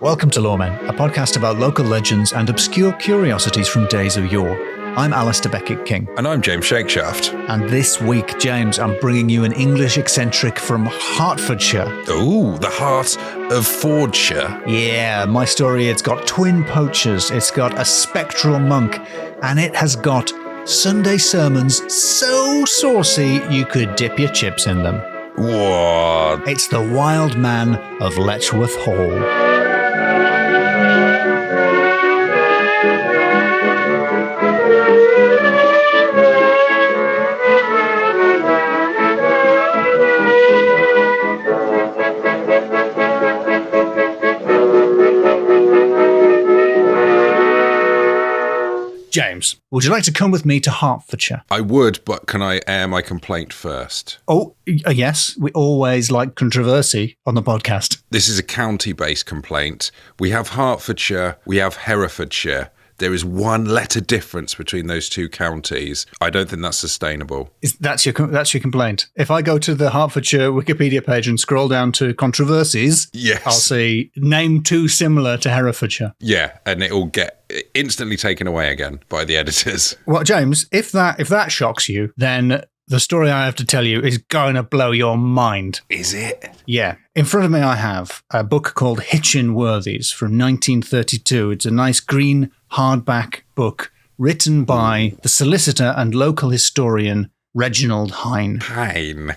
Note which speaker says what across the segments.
Speaker 1: Welcome to Loremen, a podcast about local legends and obscure curiosities from days of yore. I'm Alasdair Beckett-King.
Speaker 2: And I'm James Shakeshaft.
Speaker 1: And this week, James, I'm bringing you an English eccentric from Hertfordshire.
Speaker 2: Ooh, the heart of Fordshire.
Speaker 1: Yeah, my story, it's got twin poachers, it's got a spectral monk, and it has got Sunday sermons so saucy you could dip your chips in them.
Speaker 2: What?
Speaker 1: It's the wild man of Letchworth Hall. James, would you like to come with me to Hertfordshire?
Speaker 2: I would, but can I air my complaint first?
Speaker 1: Oh, yes. We always like controversy on the podcast.
Speaker 2: This is a county-based complaint. We have Hertfordshire, we have Herefordshire. There is one letter difference between those two counties. I don't think that's sustainable.
Speaker 1: That's your complaint. If I go to the Hertfordshire Wikipedia page and scroll down to controversies,
Speaker 2: yes,
Speaker 1: I'll see name too similar to Herefordshire.
Speaker 2: Yeah, and it will get instantly taken away again by the editors.
Speaker 1: Well, James, if that shocks you, then the story I have to tell you is going to blow your mind.
Speaker 2: Is it?
Speaker 1: Yeah. In front of me, I have a book called Hitchin-Worthies from 1932. It's a nice green hardback book written by the solicitor and local historian Reginald Hine.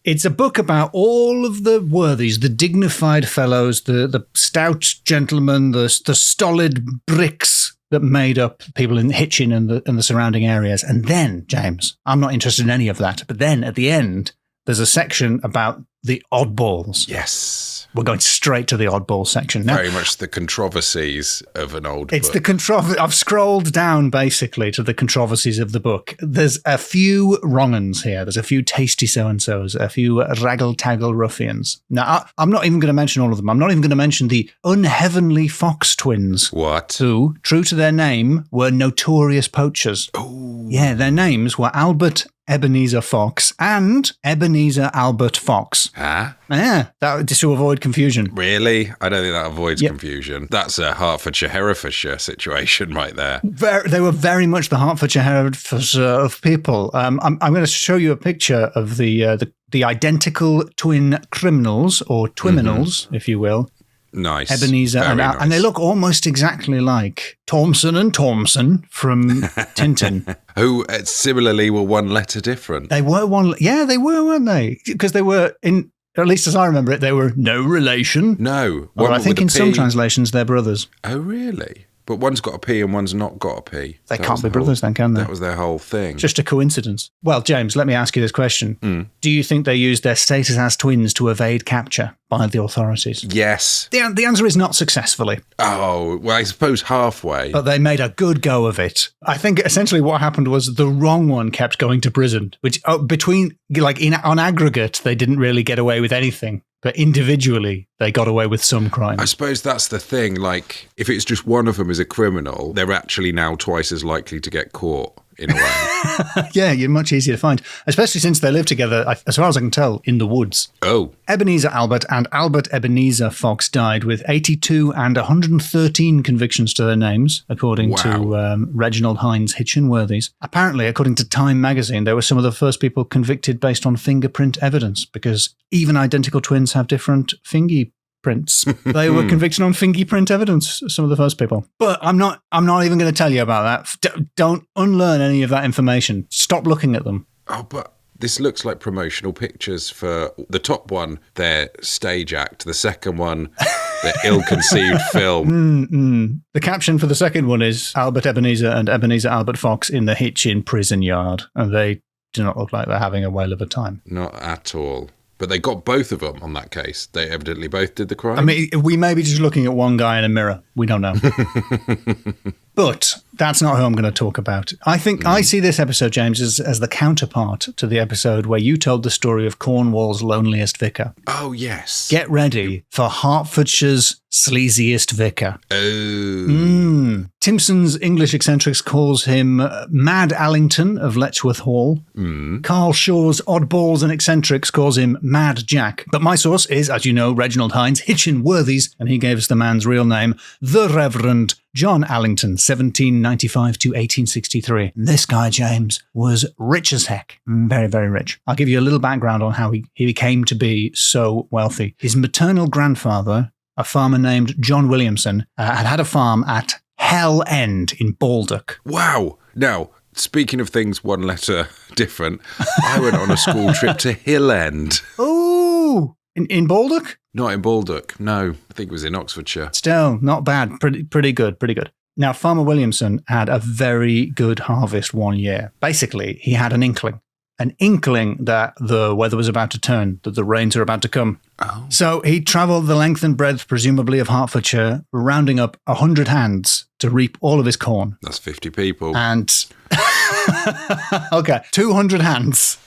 Speaker 1: It's a book about all of the worthies, the dignified fellows, the stout gentlemen, the stolid bricks that made up people in Hitchin and the surrounding areas. And then, James, I'm not interested in any of that, but then at the end, there's a section about the oddballs.
Speaker 2: Yes.
Speaker 1: We're going straight to the oddball section now.
Speaker 2: Very much the controversies of an old book.
Speaker 1: It's the controversy. I've scrolled down basically to the controversies of the book. There's a few wrong-uns here. There's a few tasty so-and-sos, a few raggle-taggle ruffians. Now, I'm not even going to mention all of them. I'm not even going to mention the unheavenly Fox twins.
Speaker 2: What?
Speaker 1: Who, true to their name, were notorious poachers.
Speaker 2: Oh.
Speaker 1: Yeah, their names were Albert Ebenezer Fox and Ebenezer Albert Fox.
Speaker 2: Huh?
Speaker 1: Yeah, just to avoid confusion.
Speaker 2: Really? I don't think that avoids confusion. That's a Hertfordshire, Herefordshire situation right there.
Speaker 1: They were very much the Hertfordshire, Herefordshire of people. I'm going to show you a picture of the identical twin criminals, or twiminals, if you will.
Speaker 2: Nice.
Speaker 1: Ebenezer and they look almost exactly like Thomson and Thomson from Tintin.
Speaker 2: Who similarly were one letter different.
Speaker 1: They were they were, weren't they? Because they were, in at least as I remember it, they were no relation.
Speaker 2: No.
Speaker 1: Or I think in some translations they're brothers.
Speaker 2: Oh, really? But one's got a P and one's not got a P.
Speaker 1: They can't be brothers then, can they?
Speaker 2: That was their whole thing.
Speaker 1: Just a coincidence. Well, James, let me ask you this question. Do you think they used their status as twins to evade capture by the authorities?
Speaker 2: Yes.
Speaker 1: The answer is not successfully.
Speaker 2: Oh, well, I suppose halfway.
Speaker 1: But they made a good go of it. I think essentially what happened was the wrong one kept going to prison, which on aggregate, they didn't really get away with anything. But individually, they got away with some crime.
Speaker 2: I suppose that's the thing. Like, if it's just one of them is a criminal, they're actually now twice as likely to get caught, in a way.
Speaker 1: Yeah, you're much easier to find, especially since they live together, as far as I can tell, in the woods.
Speaker 2: Oh.
Speaker 1: Ebenezer Albert and Albert Ebenezer Fox died with 82 and 113 convictions to their names, according to Reginald Hine's Hitchin-Worthies. Apparently, according to Time magazine, they were some of the first people convicted based on fingerprint evidence, because even identical twins have different fingerprints. They were convicted on fingerprint evidence, some of the first people. But I'm not even going to tell you about that. Don't unlearn any of that information. Stop looking at them.
Speaker 2: Oh, but this looks like promotional pictures for the top one, their stage act. The second one, their ill-conceived film.
Speaker 1: The caption for the second one is Albert Ebenezer and Ebenezer Albert Fox in the Hitchin prison yard. And they do not look like they're having a whale of a time.
Speaker 2: Not at all. But they got both of them on that case. They evidently both did the crime.
Speaker 1: I mean, we may be just looking at one guy in a mirror. We don't know. But that's not who I'm going to talk about. I think I see this episode, James, as the counterpart to the episode where you told the story of Cornwall's loneliest vicar.
Speaker 2: Oh, yes.
Speaker 1: Get ready for Hertfordshire's sleaziest vicar.
Speaker 2: Oh.
Speaker 1: Timpson's English eccentrics calls him Mad Alington of Letchworth Hall. Carl Shaw's Oddballs and Eccentrics calls him Mad Jack. But my source is, as you know, Reginald Hines, Hitchin Worthies, and he gave us the man's real name, the Reverend John Alington, 1795 to 1863. This guy, James, was rich as heck. Very, very rich. I'll give you a little background on how he came to be so wealthy. His maternal grandfather, a farmer named John Williamson, had a farm at Hell End in Baldock.
Speaker 2: Wow. Now, speaking of things one letter different, I went on a school trip to Hill End.
Speaker 1: Oh, in Baldock?
Speaker 2: Not in Baldock, no. I think it was in Oxfordshire.
Speaker 1: Still, not bad. Pretty good. Now, Farmer Williamson had a very good harvest one year. Basically, he had an inkling that the weather was about to turn, that the rains are about to come.
Speaker 2: Oh.
Speaker 1: So he travelled the length and breadth, presumably, of Hertfordshire, rounding up 100 hands to reap all of his corn.
Speaker 2: That's 50 people.
Speaker 1: And, okay, 200 hands.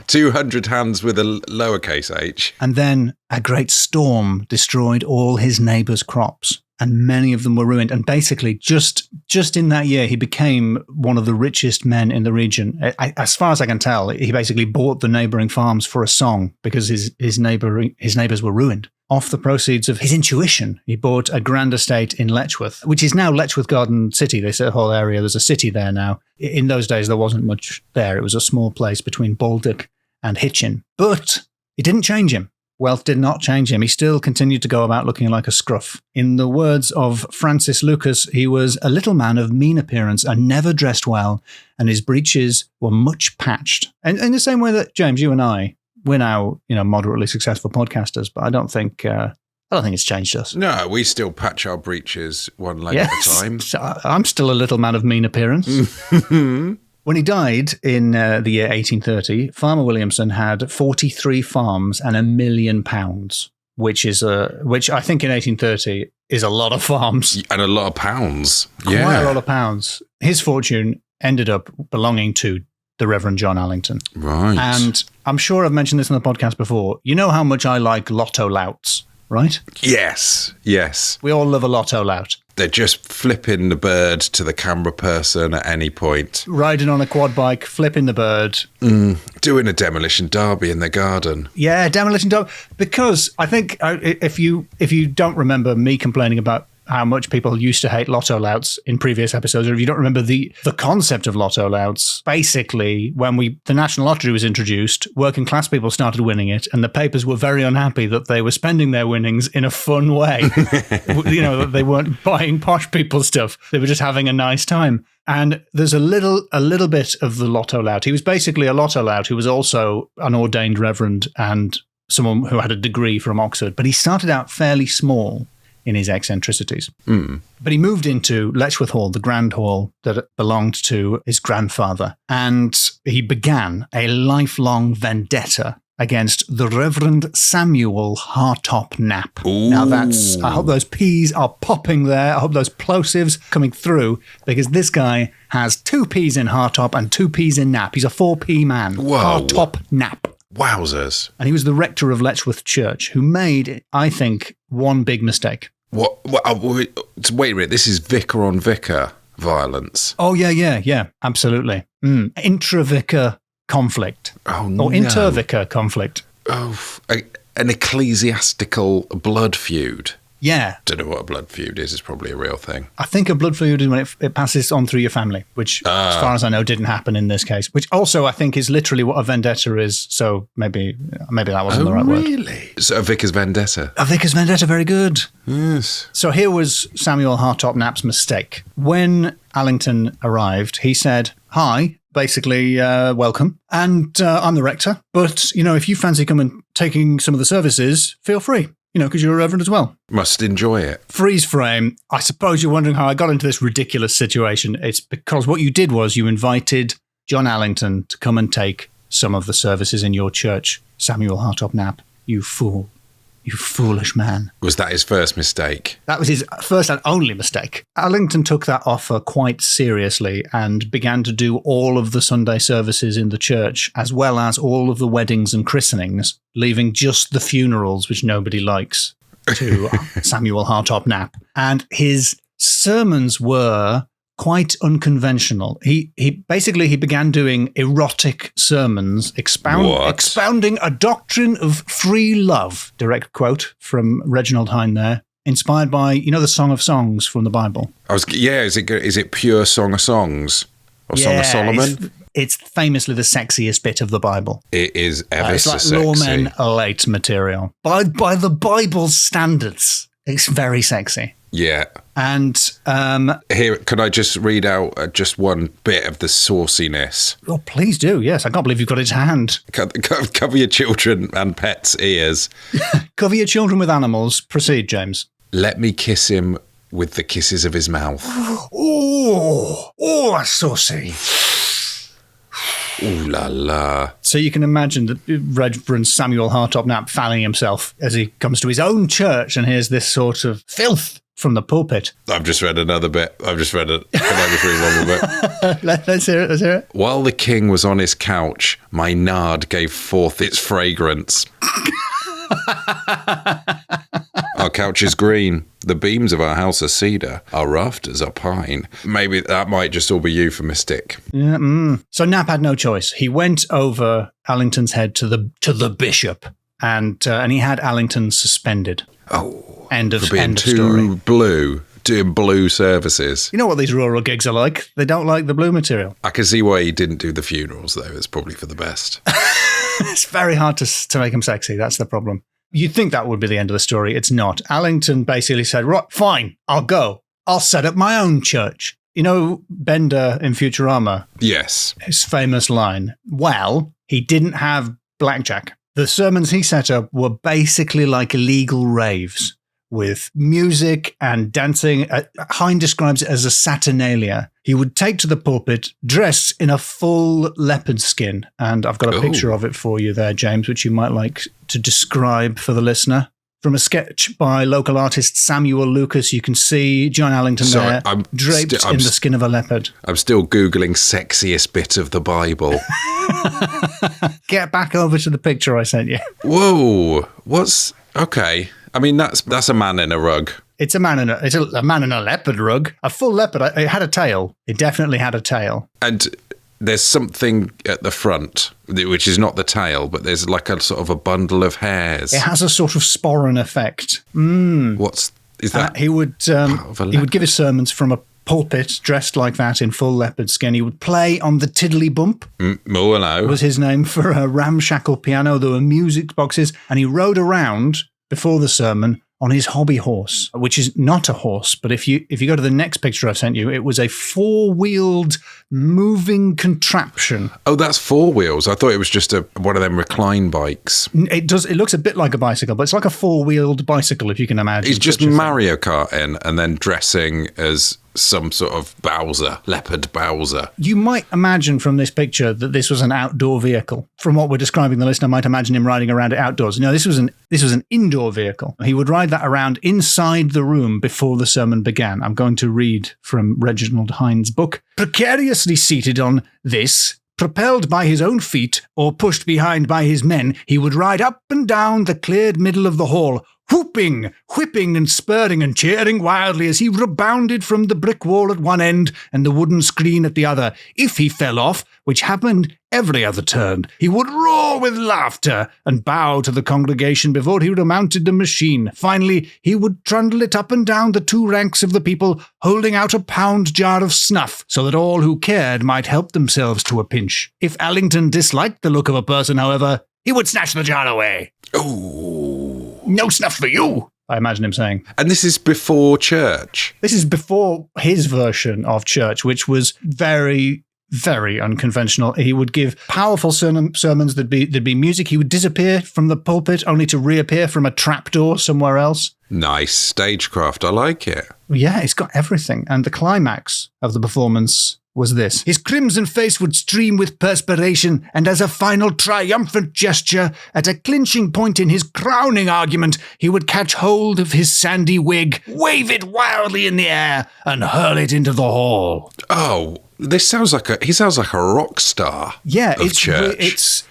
Speaker 2: 200 hands with a lowercase h.
Speaker 1: And then a great storm destroyed all his neighbours' crops. And many of them were ruined. And basically, just in that year, he became one of the richest men in the region. As far as I can tell, he basically bought the neighbouring farms for a song because his neighbours were ruined. Off the proceeds of his intuition, he bought a grand estate in Letchworth, which is now Letchworth Garden City. They say the whole area, there's a city there now. In those days, there wasn't much there. It was a small place between Baldock and Hitchin. But it didn't change him. Wealth did not change him. He still continued to go about looking like a scruff. In the words of Francis Lucas, he was a little man of mean appearance and never dressed well, and his breeches were much patched. And in the same way that, James, you and I, we're now, moderately successful podcasters, but I don't think it's changed us.
Speaker 2: No, we still patch our breeches one leg at a time.
Speaker 1: I'm still a little man of mean appearance. When he died in the year 1830, Farmer Williamson had 43 farms and £1 million, which I think in 1830 is a lot of farms.
Speaker 2: And a lot of pounds.
Speaker 1: Quite a lot of pounds. His fortune ended up belonging to the Reverend John Alington.
Speaker 2: Right.
Speaker 1: And I'm sure I've mentioned this on the podcast before. You know how much I like lotto louts, right?
Speaker 2: Yes.
Speaker 1: We all love a lotto lout.
Speaker 2: They're just flipping the bird to the camera person at any point.
Speaker 1: Riding on a quad bike, flipping the bird.
Speaker 2: Doing a demolition derby in their garden.
Speaker 1: Yeah, demolition derby. Because I think if you don't remember me complaining about how much people used to hate lotto louts in previous episodes, or if you don't remember the concept of lotto louts, basically, when the National Lottery was introduced, working class people started winning it, and the papers were very unhappy that they were spending their winnings in a fun way. That they weren't buying posh people stuff. They were just having a nice time. And there's a little bit of the lotto lout. He was basically a lotto lout who was also an ordained reverend and someone who had a degree from Oxford. But he started out fairly small in his eccentricities. But he moved into Letchworth Hall, the grand hall that belonged to his grandfather, and he began a lifelong vendetta against the Reverend Samuel Hartop Knapp.
Speaker 2: Ooh.
Speaker 1: Now I hope those P's are popping there. I hope those plosives coming through, because this guy has 2 P's in Hartop and 2 P's in Knapp. He's a 4P man.
Speaker 2: Whoa.
Speaker 1: Hartop Knapp.
Speaker 2: Wowzers.
Speaker 1: And he was the rector of Letchworth Church, who made, I think, one big mistake.
Speaker 2: What? Wait a minute. This is vicar on vicar violence.
Speaker 1: Oh, yeah. Absolutely. Intra-vicar conflict.
Speaker 2: Oh, no.
Speaker 1: Or inter-vicar conflict.
Speaker 2: Oh, an ecclesiastical blood feud.
Speaker 1: Yeah.
Speaker 2: Don't know what a blood feud is. It's probably a real thing.
Speaker 1: I think a blood feud is when it passes on through your family, which, as far as I know, didn't happen in this case, which also I think is literally what a vendetta is. So maybe that wasn't the right word.
Speaker 2: Really? So a vicar's vendetta.
Speaker 1: A vicar's vendetta, very good.
Speaker 2: Yes.
Speaker 1: So here was Samuel Hartop Knapp's mistake. When Alington arrived, he said, "Hi, basically, welcome. And I'm the rector. But, if you fancy coming taking some of the services, feel free. Because you're a reverend as well."
Speaker 2: Must enjoy it.
Speaker 1: Freeze frame. I suppose you're wondering how I got into this ridiculous situation. It's because what you did was you invited John Alington to come and take some of the services in your church. Samuel Hartop Knapp, you fool. You foolish man.
Speaker 2: Was that his first mistake?
Speaker 1: That was his first and only mistake. Alington took that offer quite seriously and began to do all of the Sunday services in the church, as well as all of the weddings and christenings, leaving just the funerals, which nobody likes. to Samuel Hartop Knapp. And his sermons were quite unconventional. He began doing erotic sermons, expounding a doctrine of free love. Direct quote from Reginald Hine there. Inspired by, the Song of Songs from the Bible.
Speaker 2: Is it pure Song of Songs? Or Song of Solomon?
Speaker 1: It's famously the sexiest bit of the Bible.
Speaker 2: It is ever so
Speaker 1: sexy.
Speaker 2: It's
Speaker 1: like Loremen elate material. By the Bible's standards, it's very sexy.
Speaker 2: Yeah.
Speaker 1: And
Speaker 2: here, could I just read out just one bit of the sauciness?
Speaker 1: Oh, please do. Yes, I can't believe you've got it to hand.
Speaker 2: Cover your children and pets' ears.
Speaker 1: Cover your children with animals. Proceed, James.
Speaker 2: Let me kiss him with the kisses of his mouth.
Speaker 1: That's saucy.
Speaker 2: Ooh la la.
Speaker 1: So you can imagine that Reverend Samuel Hartop Knapp fanning himself as he comes to his own church and hears this sort of filth from the pulpit.
Speaker 2: I've just read another bit. Can I just read one more bit?
Speaker 1: Let's hear it.
Speaker 2: While the king was on his couch, my nard gave forth its fragrance. Our couch is green. The beams of our house are cedar. Our rafters are pine. Maybe that might just all be euphemistic.
Speaker 1: Yeah, So Knapp had no choice. He went over Alington's head to the bishop, and he had Alington suspended.
Speaker 2: Oh,
Speaker 1: end of
Speaker 2: too
Speaker 1: story.
Speaker 2: Blue. Doing blue services.
Speaker 1: You know what these rural gigs are like? They don't like the blue material.
Speaker 2: I can see why he didn't do the funerals, though. It's probably for the best.
Speaker 1: It's very hard to make him sexy. That's the problem. You'd think that would be the end of the story. It's not. Alington basically said, right, fine, I'll go. I'll set up my own church. You know Bender in Futurama?
Speaker 2: Yes.
Speaker 1: His famous line. Well, he didn't have blackjack. The sermons he set up were basically like illegal raves with music and dancing. Hine describes it as a saturnalia. He would take to the pulpit dressed in a full leopard skin. And I've got a picture of it for you there, James, which you might like to describe for the listener. From a sketch by local artist Samuel Lucas, you can see John Allington there, draped in the skin of a leopard.
Speaker 2: I'm still Googling sexiest bit of the Bible.
Speaker 1: Get back over to the picture I sent you.
Speaker 2: Whoa. Okay. I mean, that's a man in a rug.
Speaker 1: It's a man in a leopard rug. A full leopard. It had a tail. It definitely had a tail.
Speaker 2: And there's something at the front, which is not the tail, but there's like a sort of a bundle of hairs.
Speaker 1: It has a sort of sporran effect.
Speaker 2: Is that?
Speaker 1: He would give his sermons from a pulpit dressed like that in full leopard skin. He would play on the tiddly bump.
Speaker 2: Hello.
Speaker 1: Was his name for a ramshackle piano. There were music boxes, and he rode around before the sermon on his hobby horse, which is not a horse, but if you go to the next picture I've sent you, it was a four-wheeled moving contraption.
Speaker 2: Oh, that's four wheels. I thought it was just one of them recline bikes.
Speaker 1: It looks a bit like a bicycle, but it's like a four-wheeled bicycle, if you can imagine.
Speaker 2: He's just Mario Karting and then dressing as some sort of leopard Bowser.
Speaker 1: You might imagine from this picture that this was an outdoor vehicle. From what we're describing, the listener might imagine him riding around it outdoors. No, this was an indoor vehicle. He would ride that around inside the room before the sermon began. I'm going to read from Reginald Hine's book. Precariously seated on this, propelled by his own feet or pushed behind by his men, he would ride up and down the cleared middle of the hall, whooping, whipping and spurring and cheering wildly as he rebounded from the brick wall at one end and the wooden screen at the other. If he fell off, which happened every other turn, he would roar with laughter and bow to the congregation before he remounted the machine. Finally, he would trundle it up and down the two ranks of the people, holding out a pound jar of snuff so that all who cared might help themselves to a pinch. If Alington disliked the look of a person, however, he would snatch the jar away.
Speaker 2: Oh.
Speaker 1: No snuff for you, I imagine him saying.
Speaker 2: And this is before church?
Speaker 1: This is before his version of church, which was very, very unconventional. He would give powerful sermons. There'd be music. He would disappear from the pulpit only to reappear from a trapdoor somewhere else.
Speaker 2: Nice stagecraft. I like it.
Speaker 1: Yeah, it's got everything. And the climax of the performance was this. His crimson face would stream with perspiration, and as a final triumphant gesture, at a clinching point in his crowning argument, he would catch hold of his sandy wig, wave it wildly in the air, and hurl it into the hall.
Speaker 2: Oh, This sounds like he sounds like a rock star.
Speaker 1: Yeah,
Speaker 2: of church.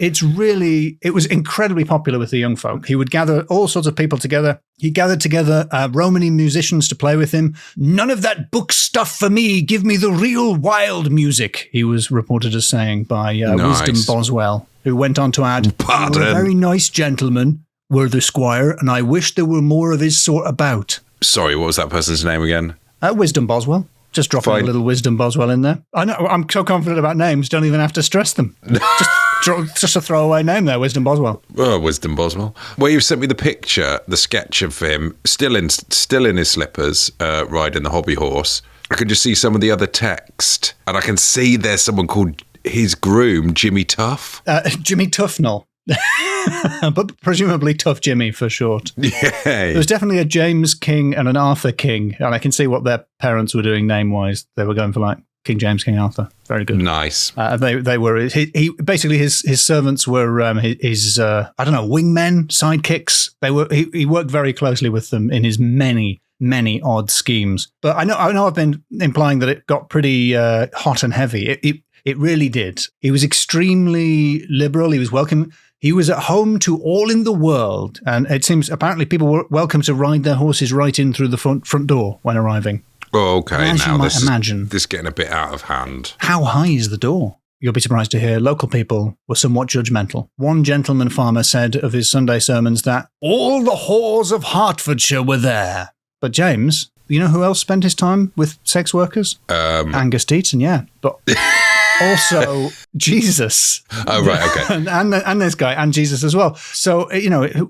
Speaker 1: It was incredibly popular with the young folk. He would gather all sorts of people together. He gathered together Romany musicians to play with him. None of that book stuff for me. Give me the real wild music, he was reported as saying by Wisdom Boswell, who went on to add,
Speaker 2: Pardon.
Speaker 1: "You're a very nice gentleman, were the squire, and I wish there were more of his sort about."
Speaker 2: Sorry, what was that person's name again?
Speaker 1: Wisdom Boswell. Just dropping a little Wisdom Boswell in there. I know, I'm so confident about names, don't even have to stress them. Just a throwaway name there, Wisdom Boswell.
Speaker 2: Oh, Wisdom Boswell. Well, you've sent me the picture, the sketch of him, still in his slippers, riding the hobby horse. I can just see some of the other text, and I can see there's someone called his groom, Jimmy Tuff.
Speaker 1: Jimmy Tufnell. But presumably Tough Jimmy for short.
Speaker 2: Yeah.
Speaker 1: There was definitely a James King and an Arthur King, and I can see what their parents were doing name-wise. They were going for like King James, King Arthur. Very good.
Speaker 2: Nice.
Speaker 1: They were he basically his servants were his wingmen, sidekicks. He worked very closely with them in his many odd schemes. But I know I've been implying that it got pretty hot and heavy. It really did. He was extremely liberal. He was welcome. He was at home to all in the world, and it seems apparently people were welcome to ride their horses right in through the front door when arriving.
Speaker 2: Oh, okay.
Speaker 1: As
Speaker 2: now
Speaker 1: you might imagine.
Speaker 2: This is getting a bit out of hand.
Speaker 1: How high is the door? You'll be surprised to hear local people were somewhat judgmental. One gentleman farmer said of his Sunday sermons that all the whores of Hertfordshire were there. But James, you know who else spent his time with sex workers? Angus Deaton, yeah. But also Jesus.
Speaker 2: Oh, right, okay.
Speaker 1: and this guy, and Jesus as well. So,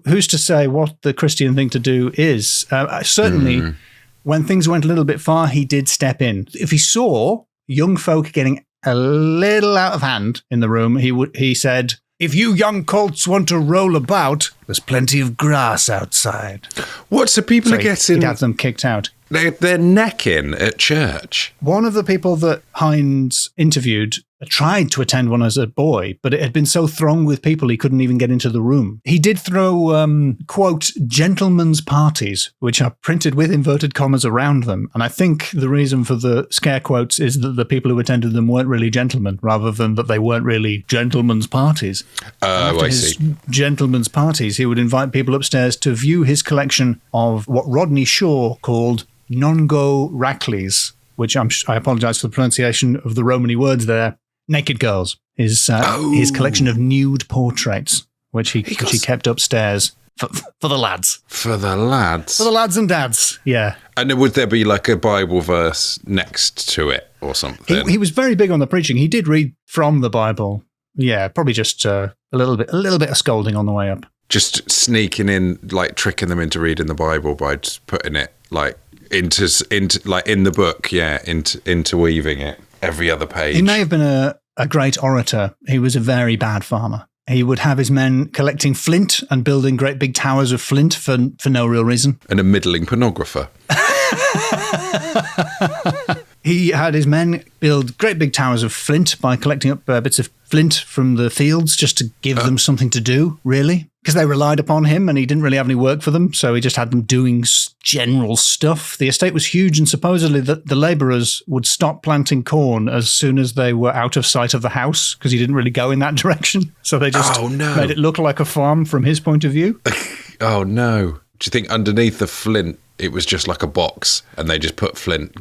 Speaker 1: who's to say what the Christian thing to do is? Certainly, when things went a little bit far, he did step in. If he saw young folk getting a little out of hand in the room, he said, "If you young colts want to roll about, there's plenty of grass outside."
Speaker 2: What's the people are getting?
Speaker 1: He'd have them kicked out.
Speaker 2: They're necking at church.
Speaker 1: One of the people that Hines interviewed tried to attend one as a boy, but it had been so thronged with people he couldn't even get into the room. He did throw, quote, gentlemen's parties, which are printed with inverted commas around them. And I think the reason for the scare quotes is that the people who attended them weren't really gentlemen, rather than that they weren't really gentlemen's parties.
Speaker 2: Oh, I see.
Speaker 1: His gentlemen's parties, he would invite people upstairs to view his collection of what Rodney Shaw called Nongo Rackleys, which I apologise for the pronunciation of the Romany words there. Naked girls. His collection of nude portraits, which he kept upstairs for the lads.
Speaker 2: For the lads?
Speaker 1: For the lads and dads, yeah.
Speaker 2: And would there be like a Bible verse next to it or something?
Speaker 1: He was very big on the preaching. He did read from the Bible. Yeah, probably just a little bit of scolding on the way up.
Speaker 2: Just sneaking in, like tricking them into reading the Bible by just putting it like into like in the book, interweaving it every other page.
Speaker 1: He may have been a great orator. He was a very bad farmer. He would have his men collecting flint and building great big towers of flint for no real reason.
Speaker 2: And a middling pornographer.
Speaker 1: He had his men build great big towers of flint by collecting up bits of flint from the fields just to give them something to do, really. Because they relied upon him and he didn't really have any work for them, so he just had them doing general stuff. The estate was huge, and supposedly the labourers would stop planting corn as soon as they were out of sight of the house, because he didn't really go in that direction. So they just made it look like a farm from his point of view.
Speaker 2: Oh, no. Do you think underneath the flint, it was just like a box, and they just put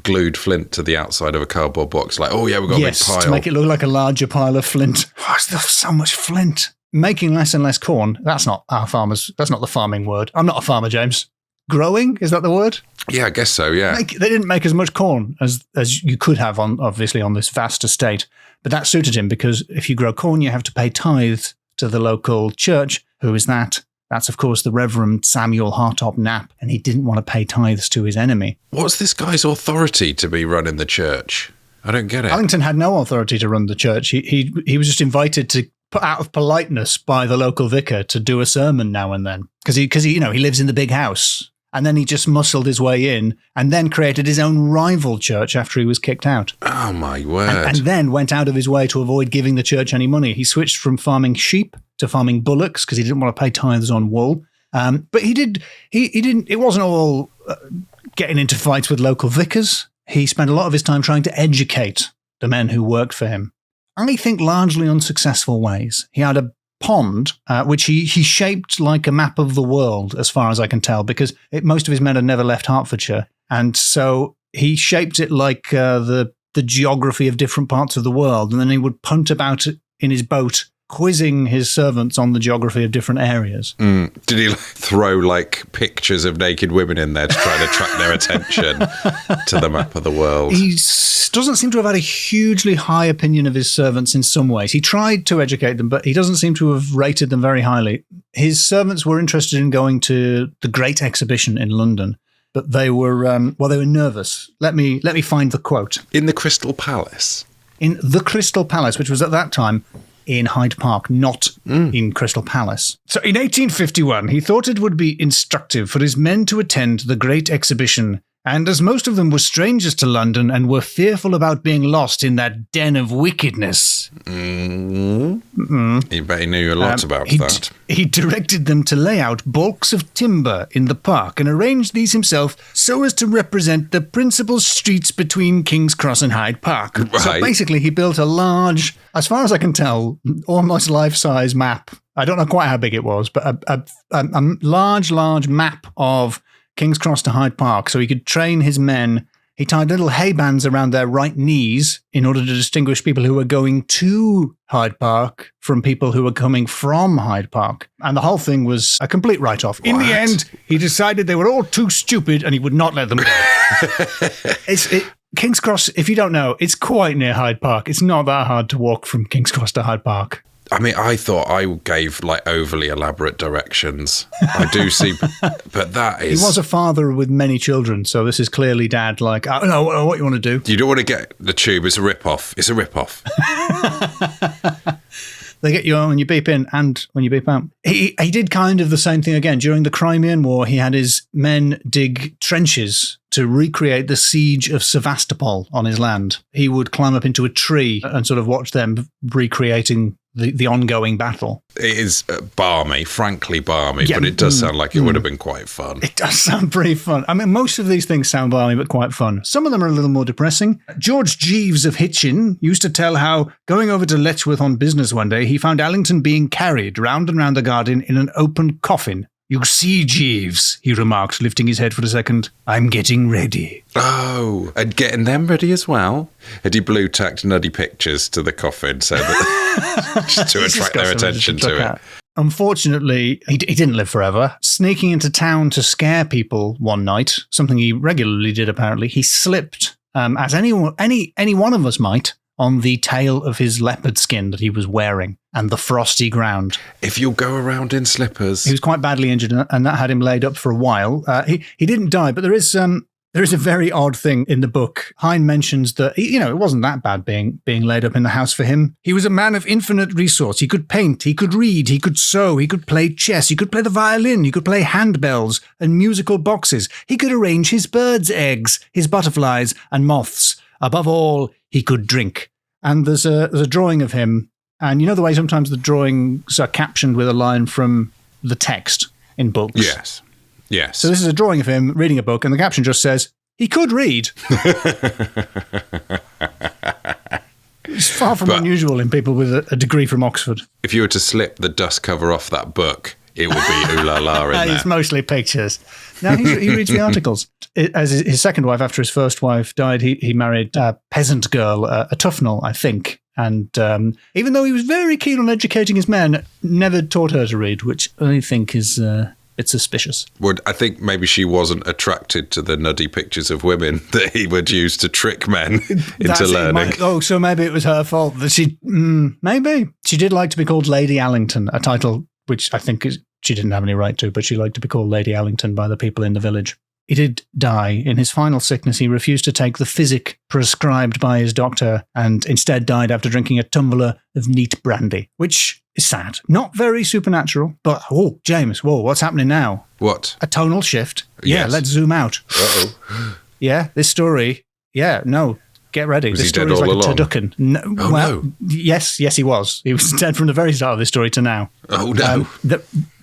Speaker 2: glued flint to the outside of a cardboard box? Like, oh, yeah, we've got a big pile.
Speaker 1: To make it look like a larger pile of flint. Oh, there's so much flint. Making less and less corn, that's not the farming word. I'm not a farmer, James. Growing, is that the word?
Speaker 2: Yeah, I guess so, yeah.
Speaker 1: They didn't make as much corn as you could have on this vast estate. But that suited him, because if you grow corn, you have to pay tithes to the local church. Who is that? That's, of course, the Reverend Samuel Hartop Knapp, and he didn't want to pay tithes to his enemy.
Speaker 2: What's this guy's authority to be running the church? I don't get it.
Speaker 1: Alington had no authority to run the church. He was just invited to put out of politeness by the local vicar to do a sermon now and then, because he lives in the big house, and then he just muscled his way in and then created his own rival church after he was kicked out.
Speaker 2: Oh my word.
Speaker 1: And then went out of his way to avoid giving the church any money. He switched from farming sheep to farming bullocks because he didn't want to pay tithes on wool. But he didn't, it wasn't all getting into fights with local vicars. He spent a lot of his time trying to educate the men who worked for him. I think largely unsuccessful ways. He had a pond, which he shaped like a map of the world, as far as I can tell, because most of his men had never left Hertfordshire. And so he shaped it like the geography of different parts of the world. And then he would punt about it in his boat, quizzing his servants on the geography of different areas.
Speaker 2: Did he throw pictures of naked women in there to try to attract their attention to the map of the world?
Speaker 1: He doesn't seem to have had a hugely high opinion of his servants in some ways. He tried to educate them, but he doesn't seem to have rated them very highly. His servants were interested in going to the Great Exhibition in London, but they were nervous. Let me find the quote.
Speaker 2: In the Crystal Palace?
Speaker 1: In the Crystal Palace, which was at that time in Hyde Park, not in Crystal Palace. So in 1851, he thought it would be instructive for his men to attend the Great Exhibition, and as most of them were strangers to London and were fearful about being lost in that den of wickedness.
Speaker 2: You bet he knew a lot about that.
Speaker 1: He directed them to lay out balks of timber in the park and arranged these himself so as to represent the principal streets between King's Cross and Hyde Park.
Speaker 2: Right.
Speaker 1: So basically he built a large, as far as I can tell, almost life-size map. I don't know quite how big it was, but a large map of King's Cross to Hyde Park, so he could train his men. He tied little hay bands around their right knees in order to distinguish people who were going to Hyde Park from people who were coming from Hyde Park. And the whole thing was a complete write-off. In the end, he decided they were all too stupid and he would not let them go. King's Cross, if you don't know, it's quite near Hyde Park. It's not that hard to walk from King's Cross to Hyde Park.
Speaker 2: I mean, I thought I gave overly elaborate directions. I do see, but that is...
Speaker 1: He was a father with many children, so this is clearly dad I don't know what you want to do.
Speaker 2: You don't want to get the tube. It's a rip-off. It's a rip-off.
Speaker 1: They get you on when you beep in and when you beep out. He did kind of the same thing again. During the Crimean War, he had his men dig trenches to recreate the siege of Sevastopol on his land. He would climb up into a tree and sort of watch them recreating the ongoing battle.
Speaker 2: It is balmy, frankly balmy, but it does sound like it would have been quite fun.
Speaker 1: It does sound pretty fun. I mean, most of these things sound balmy, but quite fun. Some of them are a little more depressing. George Jeeves of Hitchin used to tell how, going over to Letchworth on business one day, he found Alington being carried round and round the garden in an open coffin. "You see, Jeeves," he remarked, lifting his head for a second, "I'm getting ready."
Speaker 2: Oh, and getting them ready as well? Had he blue-tacked nuddy pictures to the coffin so that just to attract their attention to it?
Speaker 1: Unfortunately, he didn't live forever. Sneaking into town to scare people one night, something he regularly did apparently, he slipped, as any one of us might, on the tail of his leopard skin that he was wearing and the frosty ground.
Speaker 2: If you'll go around in slippers.
Speaker 1: He was quite badly injured, and that had him laid up for a while. He didn't die, but there is a very odd thing in the book. Hine mentions that, it wasn't that bad being laid up in the house for him. He was a man of infinite resource. He could paint, he could read, he could sew, he could play chess, he could play the violin, he could play handbells and musical boxes. He could arrange his birds' eggs, his butterflies and moths. Above all, he could drink. And there's a drawing of him. And you know the way sometimes the drawings are captioned with a line from the text in books?
Speaker 2: Yes. Yes.
Speaker 1: So this is a drawing of him reading a book, and the caption just says, "He could read." It's far from unusual in people with a degree from Oxford.
Speaker 2: If you were to slip the dust cover off that book, it would be ooh la la in there.
Speaker 1: It's mostly pictures. No, he reads the articles. As his second wife, after his first wife died, he married a peasant girl, a Tufnell, I think. And even though he was very keen on educating his men, never taught her to read, which I think is it's suspicious.
Speaker 2: Well, I think maybe she wasn't attracted to the nuddy pictures of women that he would use to trick men into learning.
Speaker 1: So maybe it was her fault that maybe. She did like to be called Lady Alington, a title which I think she didn't have any right to, but she liked to be called Lady Alington by the people in the village. He did die. In his final sickness, he refused to take the physic prescribed by his doctor and instead died after drinking a tumbler of neat brandy, which is sad. Not very supernatural, but, James, what's happening now?
Speaker 2: What?
Speaker 1: A tonal shift.
Speaker 2: Yes.
Speaker 1: Yeah, let's zoom out.
Speaker 2: Uh-oh.
Speaker 1: Yeah, this story, get ready.
Speaker 2: Was
Speaker 1: this
Speaker 2: he
Speaker 1: story
Speaker 2: dead
Speaker 1: is
Speaker 2: all
Speaker 1: like
Speaker 2: along?
Speaker 1: a turducken. No. Yes, he was. He was dead from the very start of this story to now.
Speaker 2: Oh, no.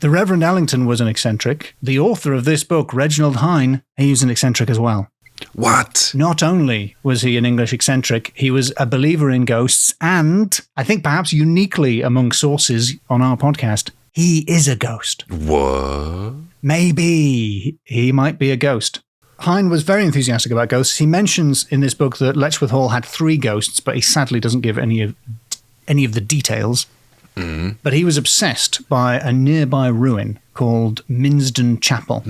Speaker 1: The Reverend Alington was an eccentric. The author of this book, Reginald Hine, he was an eccentric as well.
Speaker 2: What?
Speaker 1: Not only was he an English eccentric, he was a believer in ghosts, and I think perhaps uniquely among sources on our podcast, he is a ghost.
Speaker 2: What?
Speaker 1: Maybe he might be a ghost. Hine was very enthusiastic about ghosts. He mentions in this book that Letchworth Hall had 3 ghosts, but he sadly doesn't give any of the details. But he was obsessed by a nearby ruin called Minsden Chapel,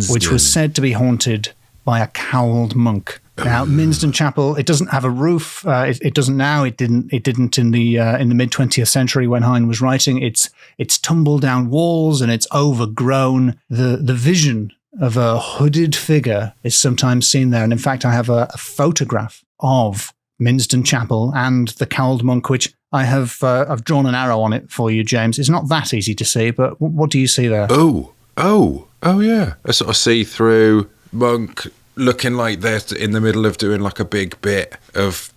Speaker 1: which was said to be haunted by a cowled monk. Now, Minsden Chapel, it doesn't have a roof. It doesn't now. It didn't in the mid 20th century when Hine was writing. It's tumble down walls and it's overgrown. The vision of a hooded figure is sometimes seen there. And in fact, I have a photograph of Minsden Chapel and the cowled monk, which I've drawn an arrow on it for you, James. It's not that easy to see, but what do you see there?
Speaker 2: Oh, yeah. A sort of see-through monk looking like they're in the middle of doing like a big bit of,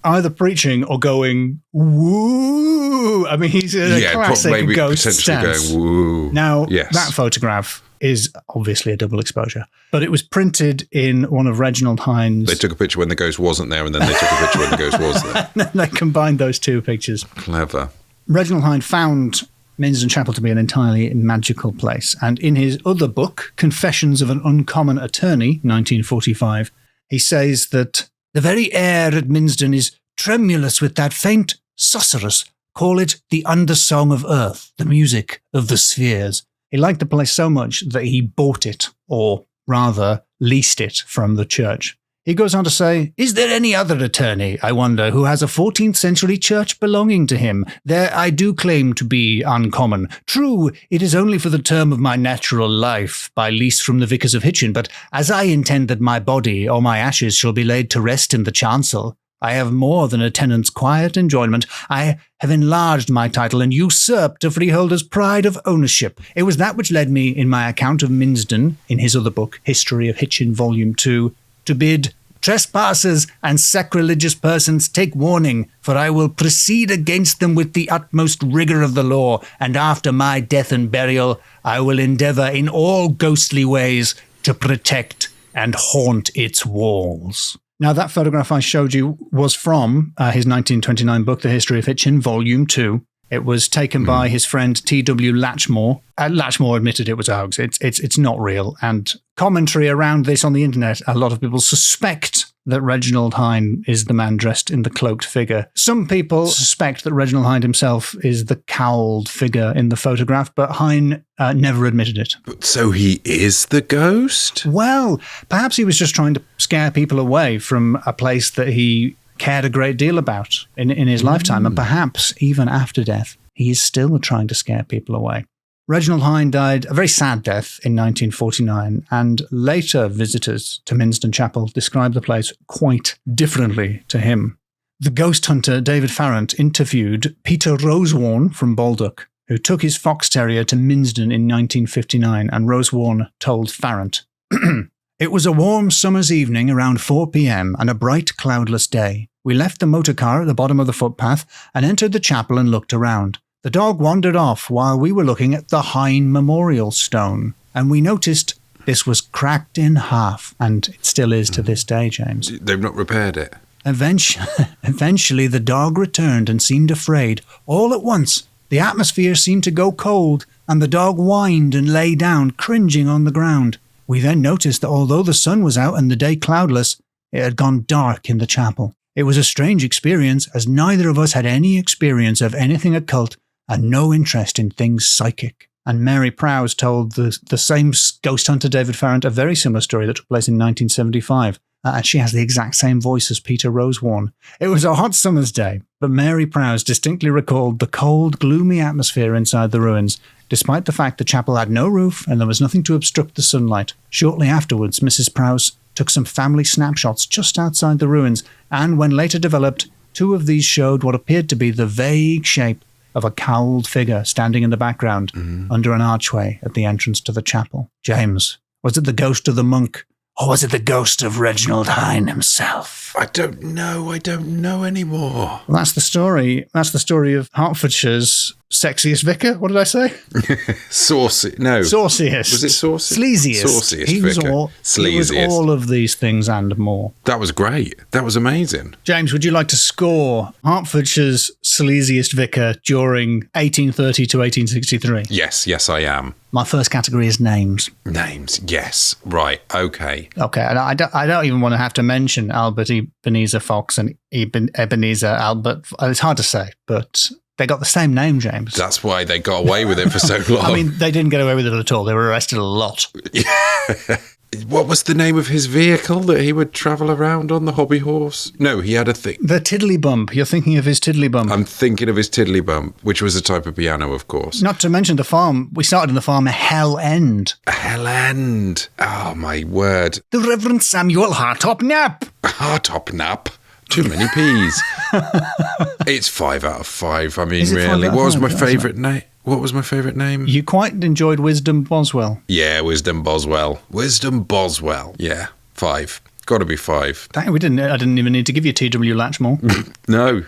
Speaker 1: either preaching or going, woo. I mean, he's a classic ghost stance.
Speaker 2: Going, woo.
Speaker 1: Now, that photograph is obviously a double exposure, but it was printed in one of Reginald Hine's...
Speaker 2: They took a picture when the ghost wasn't there, and then they took a picture when the ghost was there.
Speaker 1: They combined those 2 pictures.
Speaker 2: Clever.
Speaker 1: Reginald Hine found Minsden Chapel to be an entirely magical place, and in his other book, Confessions of an Uncommon Attorney, 1945, he says that the very air at Minsden is tremulous with that faint susurrus, call it the undersong of earth, the music of the spheres. He liked the place so much that he bought it, or rather leased it from the church. He goes on to say, is there any other attorney, I wonder, who has a 14th century church belonging to him? There I do claim to be uncommon. True, it is only for the term of my natural life, by lease from the vicars of Hitchin, but as I intend that my body or my ashes shall be laid to rest in the chancel, I have more than a tenant's quiet enjoyment. I have enlarged my title and usurped a freeholder's pride of ownership. It was that which led me, in my account of Minsden, in his other book, History of Hitchin, Volume 2, to bid trespassers and sacrilegious persons take warning, for I will proceed against them with the utmost rigour of the law, and after my death and burial, I will endeavour in all ghostly ways to protect and haunt its walls. Now, that photograph I showed you was from his 1929 book, The History of Hitchin, Volume 2. It was taken by his friend T.W. Latchmore. Latchmore admitted it was a hoax. It's not real. And commentary around this on the internet, a lot of people suspect that Reginald Hine is the man dressed in the cloaked figure. Some people suspect that Reginald Hine himself is the cowled figure in the photograph, but Hine never admitted it.
Speaker 2: So he is the ghost?
Speaker 1: Well, perhaps he was just trying to scare people away from a place that he cared a great deal about in his lifetime, and perhaps even after death, he is still trying to scare people away. Reginald Hine died a very sad death in 1949, and later visitors to Minsden Chapel described the place quite differently to him. The ghost hunter David Farrant interviewed Peter Rosewarne from Baldock, who took his fox terrier to Minsden in 1959, and Rosewarne told Farrant, "It was a warm summer's evening around 4 p.m. and a bright, cloudless day. We left the motor car at the bottom of the footpath and entered the chapel and looked around. The dog wandered off while we were looking at the Hine Memorial Stone, and we noticed this was cracked in half, and it still is to this day, James.
Speaker 2: They've not repaired it.
Speaker 1: Eventually, the dog returned and seemed afraid. All at once, the atmosphere seemed to go cold, and the dog whined and lay down, cringing on the ground. We then noticed that although the sun was out and the day cloudless, it had gone dark in the chapel. It was a strange experience, as neither of us had any experience of anything occult and no interest in things psychic." And Mary Prowse told the same ghost hunter David Farrant a very similar story that took place in 1975. And she has the exact same voice as Peter Rosewarne. It was a hot summer's day, but Mary Prowse distinctly recalled the cold, gloomy atmosphere inside the ruins, despite the fact the chapel had no roof and there was nothing to obstruct the sunlight. Shortly afterwards, Mrs. Prowse took some family snapshots just outside the ruins, and when later developed, 2 of these showed what appeared to be the vague shape of a cowled figure standing in the background under an archway at the entrance to the chapel. James, was it the ghost of the monk, Or was it the ghost of Reginald Hine himself?
Speaker 2: I don't know anymore.
Speaker 1: Well, that's the story. That's the story of Hertfordshire's sexiest vicar. What did I say?
Speaker 2: Saucy. No.
Speaker 1: Sauciest.
Speaker 2: Was it saucy?
Speaker 1: Sleaziest.
Speaker 2: Sauciest
Speaker 1: He was
Speaker 2: vicar.
Speaker 1: all, he was
Speaker 2: Sleaziest.
Speaker 1: all of these things and more.
Speaker 2: That was great. That was amazing.
Speaker 1: James, would you like to score Hertfordshire's sleaziest vicar during 1830 to 1863?
Speaker 2: Yes, I am.
Speaker 1: My first category is names.
Speaker 2: Names. Yes. Right. Okay.
Speaker 1: Okay, and I don't even want to have to mention Albert Ebenezer Fox and Ebenezer Albert. It's hard to say, but they got the same name, James.
Speaker 2: That's why they got away with it for so long.
Speaker 1: I mean, they didn't get away with it at all. They were arrested a lot.
Speaker 2: What was the name of his vehicle that he would travel around on, the hobby horse? No, he had a thing.
Speaker 1: The Tiddlybump. You're thinking of his Tiddlybump.
Speaker 2: I'm thinking of his Tiddlybump, which was a type of piano, of course.
Speaker 1: Not to mention the farm. We started in the farm at Hell End.
Speaker 2: Hell End. Oh, my word.
Speaker 1: The Reverend Samuel Hartop-Knapp.
Speaker 2: Hartop-Knapp. Too many P's. It's 5 out of 5. I mean,
Speaker 1: Is it 5
Speaker 2: really.
Speaker 1: out of
Speaker 2: What was
Speaker 1: 5?
Speaker 2: my
Speaker 1: That's
Speaker 2: favourite name? What was my favourite name?
Speaker 1: You quite enjoyed Wisdom Boswell.
Speaker 2: Yeah, Wisdom Boswell. Wisdom Boswell. Yeah, 5. Got to be 5.
Speaker 1: I didn't even need to give you T.W. Latchmore.
Speaker 2: No.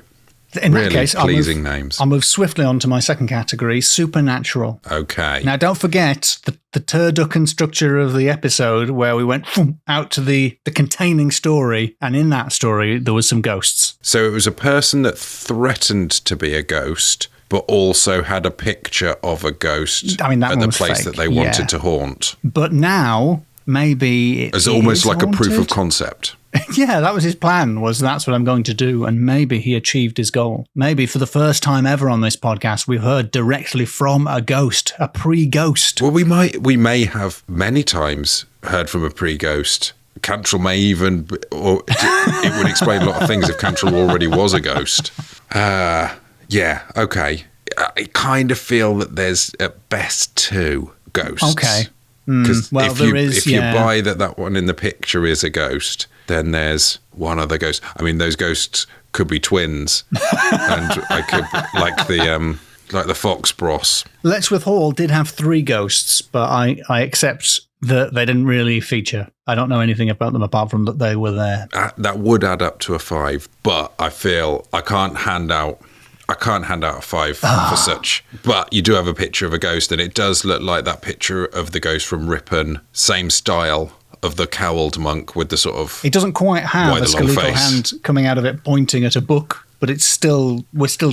Speaker 1: In
Speaker 2: Really
Speaker 1: that case,
Speaker 2: pleasing names.
Speaker 1: I'll move swiftly on to my second category, supernatural.
Speaker 2: Okay.
Speaker 1: Now, don't forget the turducken structure of the episode where we went out to the containing story, and in that story, there was some ghosts.
Speaker 2: So it was a person that threatened to be a ghost, but also had a picture of a ghost
Speaker 1: I mean, that
Speaker 2: at
Speaker 1: one
Speaker 2: the
Speaker 1: was
Speaker 2: place
Speaker 1: fake,
Speaker 2: that they wanted
Speaker 1: yeah.
Speaker 2: to haunt.
Speaker 1: But now, maybe
Speaker 2: As almost
Speaker 1: is
Speaker 2: like a proof of
Speaker 1: haunted?
Speaker 2: concept.
Speaker 1: Yeah, that was his plan, was that's what I'm going to do, and maybe he achieved his goal. Maybe for the first time ever on this podcast, we've heard directly from a ghost, a pre-ghost.
Speaker 2: Well, we may have many times heard from a pre-ghost. Cantrell may even, or it would explain a lot of things if Cantrell already was a ghost. Yeah, okay. I kind of feel that there's at best 2 ghosts.
Speaker 1: Okay.
Speaker 2: Because
Speaker 1: well,
Speaker 2: if you
Speaker 1: yeah.
Speaker 2: buy that one in the picture is a ghost, then there's one other ghost. I mean, those ghosts could be twins, and I could like the fox bros.
Speaker 1: Letchworth Hall did have 3 ghosts, but I accept that they didn't really feature. I don't know anything about them apart from that they were there.
Speaker 2: That would add up to a 5, but I feel I can't hand out a 5 for such. But you do have a picture of a ghost, and it does look like that picture of the ghost from Ripon. Same style of the cowled monk with the sort of...
Speaker 1: It doesn't quite have
Speaker 2: Why
Speaker 1: a
Speaker 2: the long
Speaker 1: skeletal
Speaker 2: face?
Speaker 1: hand coming out of it pointing at a book, but we're still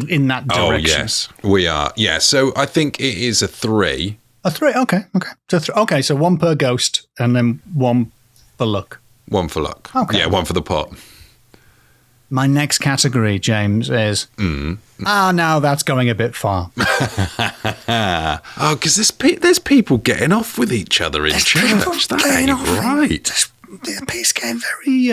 Speaker 1: in that direction.
Speaker 2: Oh, yes, we are. Yeah, so I think it is a 3.
Speaker 1: A 3, okay. So 1 per ghost, and then 1 for luck.
Speaker 2: 1 for luck.
Speaker 1: Okay.
Speaker 2: Yeah, 1 for the pot.
Speaker 1: My next category, James, is... now that's going a bit far.
Speaker 2: Oh, because there's people getting off with each other in church. That ain't right.
Speaker 1: The piece came very...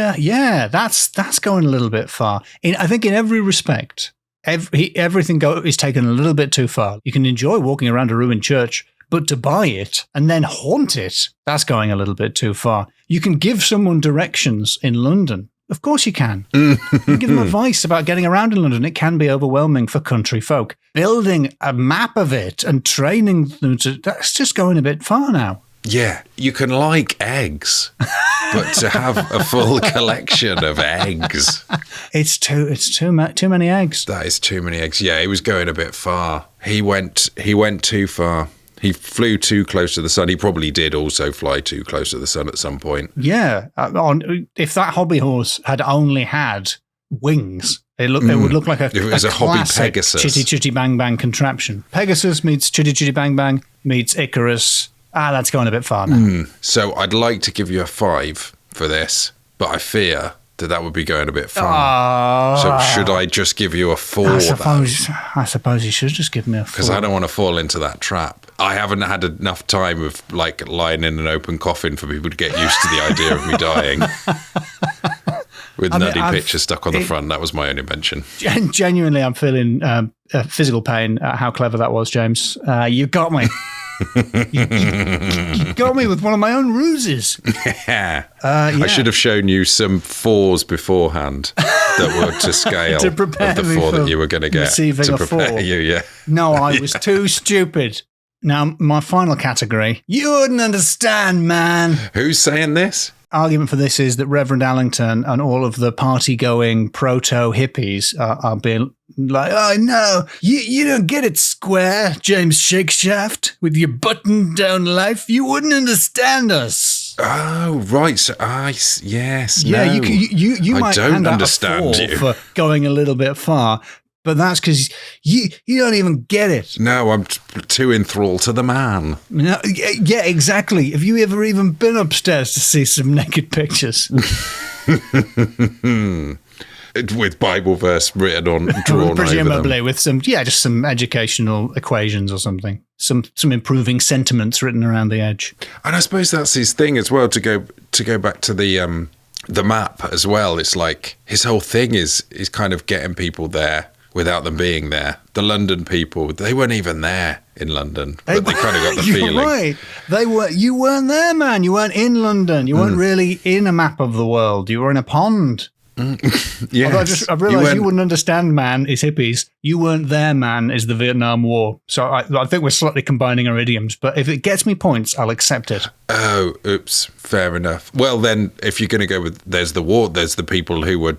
Speaker 1: that's going a little bit far. I think in every respect, everything is taken a little bit too far. You can enjoy walking around a ruined church, but to buy it and then haunt it, that's going a little bit too far. You can give someone directions in London. Of course you can. You can give them advice about getting around in London. It can be overwhelming for country folk. Building a map of it and training them that's just going a bit far now.
Speaker 2: Yeah, you can like eggs, but to have a full collection of eggs.
Speaker 1: It's too many eggs.
Speaker 2: That is too many eggs. Yeah, he was going a bit far. He went too far. He flew too close to the sun. He probably did also fly too close to the sun at some point.
Speaker 1: Yeah. If that hobby horse had only had wings, it would look like
Speaker 2: If it was a hobby
Speaker 1: classic
Speaker 2: Pegasus.
Speaker 1: Chitty Chitty Bang Bang contraption. Pegasus meets Chitty Chitty Bang Bang meets Icarus. That's going a bit far now.
Speaker 2: So I'd like to give you a 5 for this, but I fear that would be going a bit far. So should I just give you a 4?
Speaker 1: I suppose you should just give me a 4.
Speaker 2: Because I don't want to fall into that trap. I haven't had enough time of lying in an open coffin for people to get used to the idea of me dying. With nutty pictures stuck on the front. That was my own invention.
Speaker 1: Genuinely, I'm feeling physical pain at how clever that was, James. You got me. you got me with one of my own ruses.
Speaker 2: Yeah. I should have shown you some 4s beforehand that were to scale
Speaker 1: To prepare
Speaker 2: of the
Speaker 1: me
Speaker 2: 4
Speaker 1: for
Speaker 2: that you were going to get.
Speaker 1: receiving
Speaker 2: To
Speaker 1: a
Speaker 2: prepare
Speaker 1: 4.
Speaker 2: you, yeah.
Speaker 1: No, I was too stupid. Now, my final category. You wouldn't understand, man.
Speaker 2: Who's saying this?
Speaker 1: argument for this is that Reverend Alington and all of the party-going proto-hippies are being like, oh, no, you don't get it, Square, James Shakeshaft, with your button-down life. You wouldn't understand us.
Speaker 2: Oh, right. So, yes,
Speaker 1: yeah,
Speaker 2: no.
Speaker 1: you might
Speaker 2: don't understand you
Speaker 1: for going a little bit far. But that's because you don't even get it.
Speaker 2: No, I'm too enthralled to the man.
Speaker 1: No, yeah, exactly. Have you ever even been upstairs to see some naked pictures?
Speaker 2: With Bible verse written on, drawn
Speaker 1: presumably
Speaker 2: over them.
Speaker 1: With some, just some educational equations or something. Some improving sentiments written around the edge.
Speaker 2: And I suppose that's his thing as well, to go back to the map as well. It's like his whole thing is kind of getting people there without them being there. The London people, they weren't even there in London, but they kind of got the feeling.
Speaker 1: Right. You weren't there, man. You weren't in London. You weren't really in a map of the world. You were in a pond.
Speaker 2: Yes.
Speaker 1: I realised you wouldn't understand, man, is hippies. You weren't there, man, is the Vietnam War. So I think we're slightly combining our idioms, but if it gets me points, I'll accept it.
Speaker 2: Oh, oops. Fair enough. Well, then, if you're going to go with there's the war, there's the people who were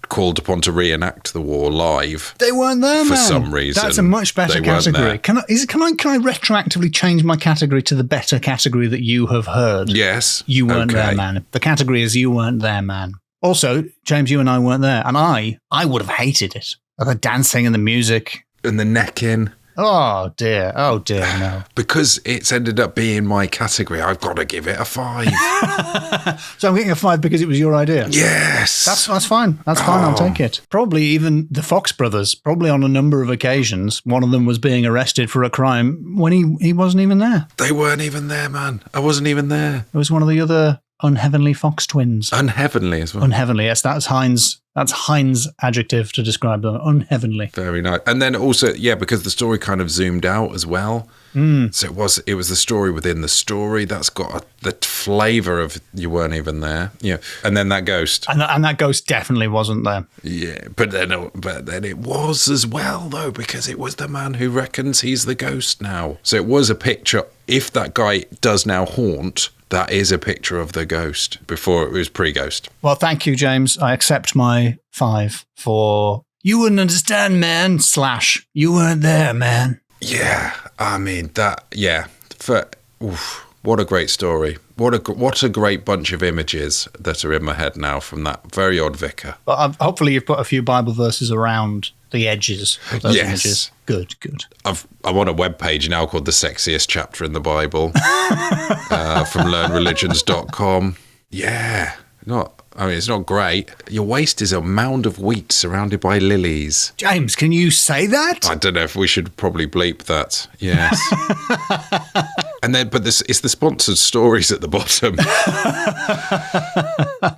Speaker 2: called upon to reenact the war live.
Speaker 1: They weren't there,
Speaker 2: for
Speaker 1: man.
Speaker 2: some reason.
Speaker 1: That's a much better category. Can I retroactively change my category to the better category that you have heard?
Speaker 2: Yes.
Speaker 1: You weren't there, man. The category is you weren't there, man. Also, James, you and I weren't there, and I would have hated it. The dancing and the music.
Speaker 2: And the necking.
Speaker 1: Oh, dear, no.
Speaker 2: Because it's ended up being my category, I've got to give it a 5.
Speaker 1: So I'm getting a 5 because it was your idea?
Speaker 2: Yes.
Speaker 1: That's fine. That's fine, I'll take it. Probably even the Fox brothers, probably on a number of occasions, one of them was being arrested for a crime when he wasn't even there.
Speaker 2: They weren't even there, man. I wasn't even there.
Speaker 1: It was one of the other unheavenly Fox twins.
Speaker 2: Unheavenly as well.
Speaker 1: Unheavenly, yes, that's Heinz' adjective to describe them. Unheavenly.
Speaker 2: Very nice. And then also, because the story kind of zoomed out as well. So it was the story within the story that's got the flavour of you weren't even there. Yeah. And then that ghost.
Speaker 1: And that ghost definitely wasn't there.
Speaker 2: Yeah, but then it was as well, though, because it was the man who reckons he's the ghost now. So it was a picture. If that guy does now haunt, that is a picture of the ghost. Before it was pre-ghost. Well,
Speaker 1: thank you, James. I accept my 5 for you wouldn't understand, man, / you weren't there, man.
Speaker 2: Yeah, I mean, what a great story. What a great bunch of images that are in my head now from that very odd vicar.
Speaker 1: But hopefully you've put a few Bible verses around the edges of those images. Good.
Speaker 2: I'm on a webpage now called The Sexiest Chapter in the Bible from learnreligions.com. Yeah, it's not great. Your waist is a mound of wheat surrounded by lilies.
Speaker 1: James, can you say that?
Speaker 2: I don't know if we should probably bleep that. Yes. And then, but it's the sponsored stories at the bottom.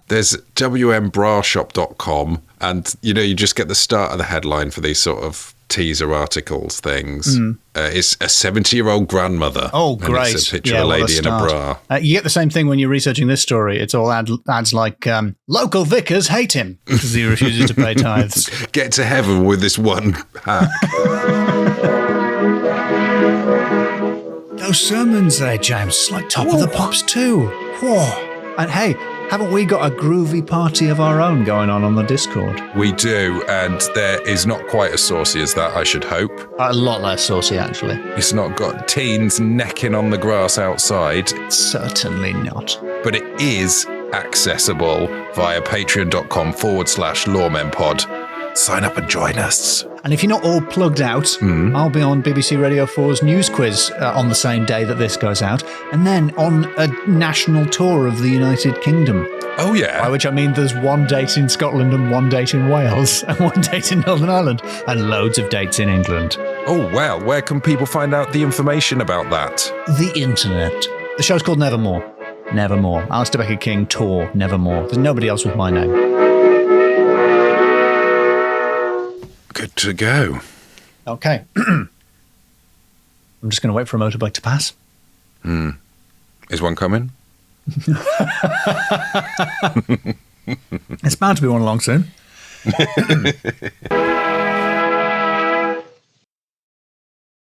Speaker 2: There's wmbrashop.com, and you just get the start of the headline for these sort of teaser articles things. It's a 70-year-old grandmother.
Speaker 1: Oh, great.
Speaker 2: And it's a picture of a lady in a bra.
Speaker 1: You get the same thing when you're researching this story. It's all ads like, local vicars hate him because he refuses to pay tithes.
Speaker 2: Get to heaven with this one hack.
Speaker 1: Those sermons there, James, it's like top of the pops too. Whoa. And hey, haven't we got a groovy party of our own going on the Discord?
Speaker 2: We do, and there is not quite as saucy as that, I should hope.
Speaker 1: A lot less saucy, actually.
Speaker 2: It's not got teens necking on the grass outside.
Speaker 1: Certainly not.
Speaker 2: But it is accessible via patreon.com/LoremenPod. Sign up and join us.
Speaker 1: And if you're not all plugged out, I'll be on BBC Radio 4's news quiz on the same day that this goes out, and then on a national tour of the United Kingdom.
Speaker 2: Oh, yeah.
Speaker 1: By which I mean there's one date in Scotland and one date in Wales and one date in Northern Ireland and loads of dates in England.
Speaker 2: Oh, well, where can people find out the information about that?
Speaker 1: The internet. The show's called Nevermore. Nevermore. Alasdair Becker King Tour Nevermore. There's nobody else with my name.
Speaker 2: Good to go.
Speaker 1: Okay. I'm just going to wait for a motorbike to pass.
Speaker 2: Is one coming?
Speaker 1: It's bound to be one along soon.